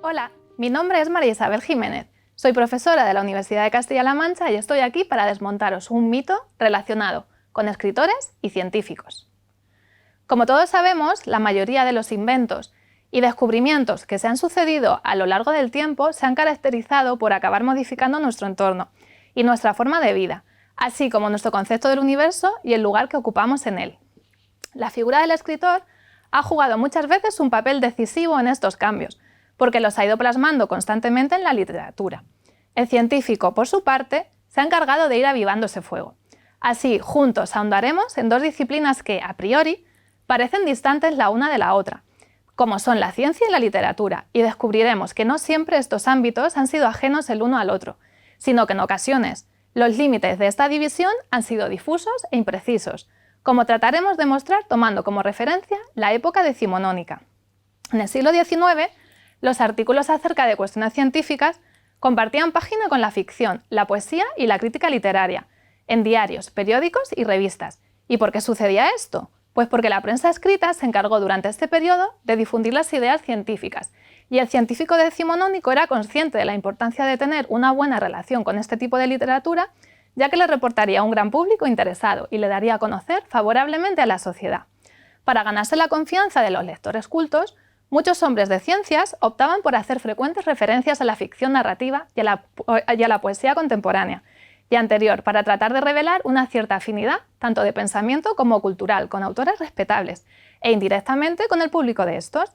Hola, mi nombre es María Isabel Jiménez. Soy profesora de la Universidad de Castilla-La Mancha y estoy aquí para desmontaros un mito relacionado con escritores y científicos. Como todos sabemos, la mayoría de los inventos y descubrimientos que se han sucedido a lo largo del tiempo se han caracterizado por acabar modificando nuestro entorno y nuestra forma de vida, así como nuestro concepto del universo y el lugar que ocupamos en él. La figura del escritor ha jugado muchas veces un papel decisivo en estos cambios, porque los ha ido plasmando constantemente en la literatura. El científico, por su parte, se ha encargado de ir avivando ese fuego. Así, juntos ahondaremos en dos disciplinas que, a priori, parecen distantes la una de la otra, como son la ciencia y la literatura, y descubriremos que no siempre estos ámbitos han sido ajenos el uno al otro, sino que en ocasiones los límites de esta división han sido difusos e imprecisos, como trataremos de mostrar tomando como referencia la época decimonónica. En el siglo XIX, los artículos acerca de cuestiones científicas compartían página con la ficción, la poesía y la crítica literaria, en diarios, periódicos y revistas. ¿Y por qué sucedía esto? Pues porque la prensa escrita se encargó durante este periodo de difundir las ideas científicas, y el científico decimonónico era consciente de la importancia de tener una buena relación con este tipo de literatura, ya que le reportaría a un gran público interesado y le daría a conocer favorablemente a la sociedad. Para ganarse la confianza de los lectores cultos, muchos hombres de ciencias optaban por hacer frecuentes referencias a la ficción narrativa y a la poesía contemporánea y anterior, para tratar de revelar una cierta afinidad, tanto de pensamiento como cultural, con autores respetables, e indirectamente con el público de estos.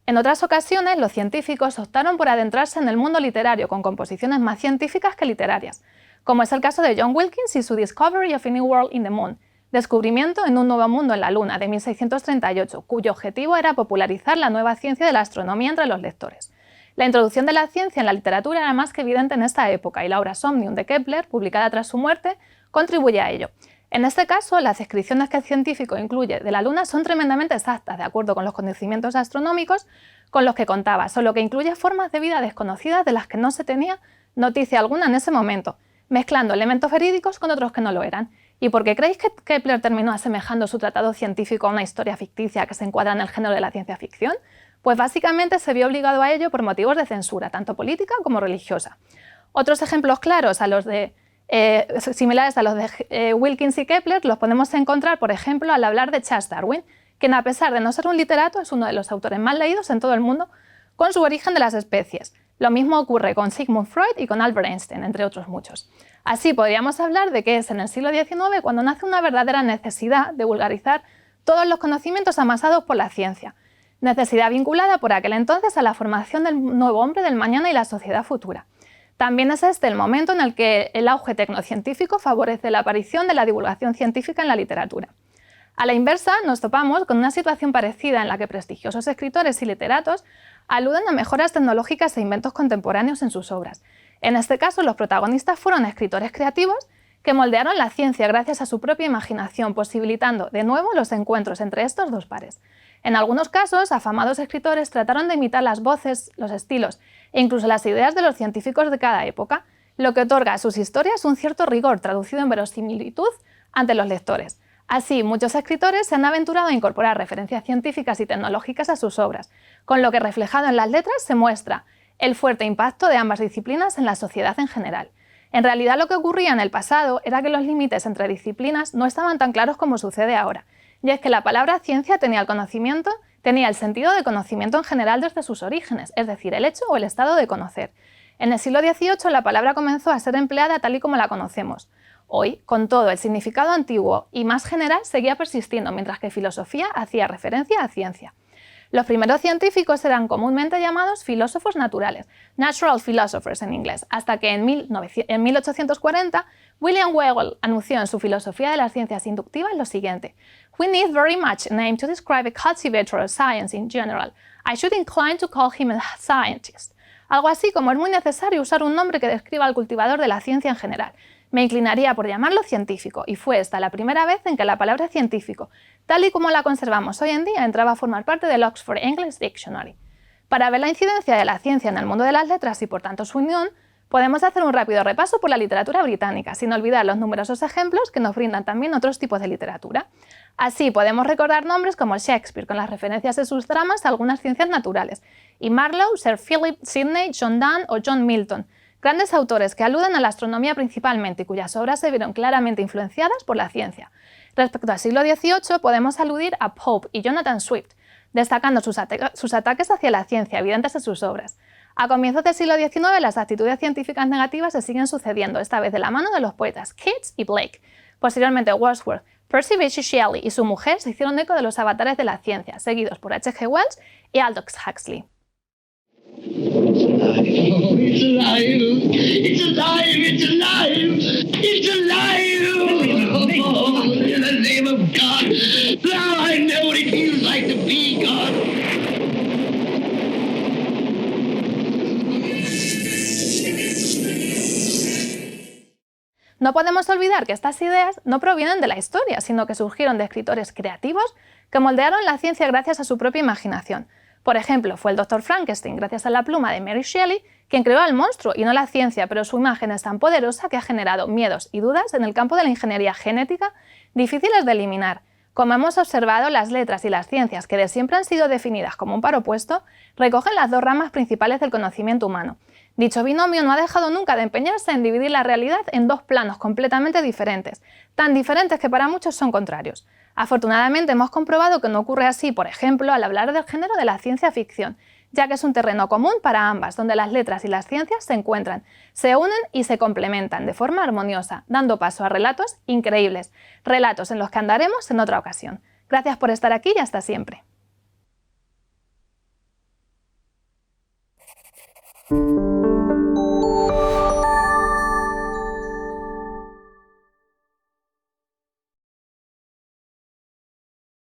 En otras ocasiones, los científicos optaron por adentrarse en el mundo literario con composiciones más científicas que literarias, como es el caso de John Wilkins y su Discovery of a New World in the Moon, Descubrimiento en un nuevo mundo en la Luna, de 1638, cuyo objetivo era popularizar la nueva ciencia de la astronomía entre los lectores. La introducción de la ciencia en la literatura era más que evidente en esta época, y la obra Somnium de Kepler, publicada tras su muerte, contribuye a ello. En este caso, las descripciones que el científico incluye de la Luna son tremendamente exactas, de acuerdo con los conocimientos astronómicos con los que contaba, solo que incluye formas de vida desconocidas de las que no se tenía noticia alguna en ese momento, mezclando elementos verídicos con otros que no lo eran. ¿Y por qué creéis que Kepler terminó asemejando su tratado científico a una historia ficticia que se encuadra en el género de la ciencia ficción? Pues básicamente se vio obligado a ello por motivos de censura, tanto política como religiosa. Otros ejemplos claros similares a los de Wilkins y Kepler los podemos encontrar, por ejemplo, al hablar de Charles Darwin, quien, a pesar de no ser un literato, es uno de los autores más leídos en todo el mundo, con su Origen de las especies. Lo mismo ocurre con Sigmund Freud y con Albert Einstein, entre otros muchos. Así podríamos hablar de que es en el siglo XIX cuando nace una verdadera necesidad de vulgarizar todos los conocimientos amasados por la ciencia, necesidad vinculada por aquel entonces a la formación del nuevo hombre del mañana y la sociedad futura. También es este el momento en el que el auge tecnocientífico favorece la aparición de la divulgación científica en la literatura. A la inversa, nos topamos con una situación parecida en la que prestigiosos escritores y literatos aluden a mejoras tecnológicas e inventos contemporáneos en sus obras. En este caso, los protagonistas fueron escritores creativos que moldearon la ciencia gracias a su propia imaginación, posibilitando de nuevo los encuentros entre estos dos pares. En algunos casos, afamados escritores trataron de imitar las voces, los estilos e incluso las ideas de los científicos de cada época, lo que otorga a sus historias un cierto rigor traducido en verosimilitud ante los lectores. Así, muchos escritores se han aventurado a incorporar referencias científicas y tecnológicas a sus obras, con lo que, reflejado en las letras, se muestra el fuerte impacto de ambas disciplinas en la sociedad en general. En realidad, lo que ocurría en el pasado era que los límites entre disciplinas no estaban tan claros como sucede ahora, y es que la palabra ciencia tenía el sentido de conocimiento en general desde sus orígenes, es decir, el hecho o el estado de conocer. En el siglo XVIII la palabra comenzó a ser empleada tal y como la conocemos. Hoy, con todo, el significado antiguo y más general seguía persistiendo, mientras que filosofía hacía referencia a ciencia. Los primeros científicos eran comúnmente llamados filósofos naturales, natural philosophers en inglés, hasta que en 1840 William Whewell anunció en su Filosofía de las Ciencias Inductivas lo siguiente: "We need very much a name to describe a cultivator of science in general. I should incline to call him a scientist." Algo así como es muy necesario usar un nombre que describa al cultivador de la ciencia en general. Me inclinaría por llamarlo científico, y fue esta la primera vez en que la palabra científico, tal y como la conservamos hoy en día, entraba a formar parte del Oxford English Dictionary. Para ver la incidencia de la ciencia en el mundo de las letras y por tanto su unión, Podemos hacer un rápido repaso por la literatura británica, sin olvidar los numerosos ejemplos que nos brindan también otros tipos de literatura. Así podemos recordar nombres como Shakespeare, con las referencias de sus dramas a algunas ciencias naturales, y Marlowe, Sir Philip Sidney, John Donne o John Milton, grandes autores que aluden a la astronomía principalmente y cuyas obras se vieron claramente influenciadas por la ciencia. Respecto al siglo XVIII, podemos aludir a Pope y Jonathan Swift, destacando sus ataques hacia la ciencia, evidentes en sus obras. A comienzos del siglo XIX, las actitudes científicas negativas se siguen sucediendo, esta vez de la mano de los poetas Keats y Blake. Posteriormente, Wordsworth, Percy Bysshe Shelley y su mujer se hicieron eco de los avatares de la ciencia, seguidos por H.G. Wells y Aldous Huxley. It's alive! It's alive! It's alive! It's alive! Oh, in the name of God! Now I know what it feels like to be God! No podemos olvidar que estas ideas no provienen de la historia, sino que surgieron de escritores creativos que moldearon la ciencia gracias a su propia imaginación. Por ejemplo, fue el Dr. Frankenstein, gracias a la pluma de Mary Shelley, quien creó al monstruo y no la ciencia, pero su imagen es tan poderosa que ha generado miedos y dudas en el campo de la ingeniería genética difíciles de eliminar. Como hemos observado, las letras y las ciencias, que de siempre han sido definidas como un par opuesto, recogen las dos ramas principales del conocimiento humano. Dicho binomio no ha dejado nunca de empeñarse en dividir la realidad en dos planos completamente diferentes, tan diferentes que para muchos son contrarios. Afortunadamente hemos comprobado que no ocurre así, por ejemplo, al hablar del género de la ciencia ficción, ya que es un terreno común para ambas, donde las letras y las ciencias se encuentran, se unen y se complementan de forma armoniosa, dando paso a relatos increíbles, relatos en los que andaremos en otra ocasión. Gracias por estar aquí y hasta siempre.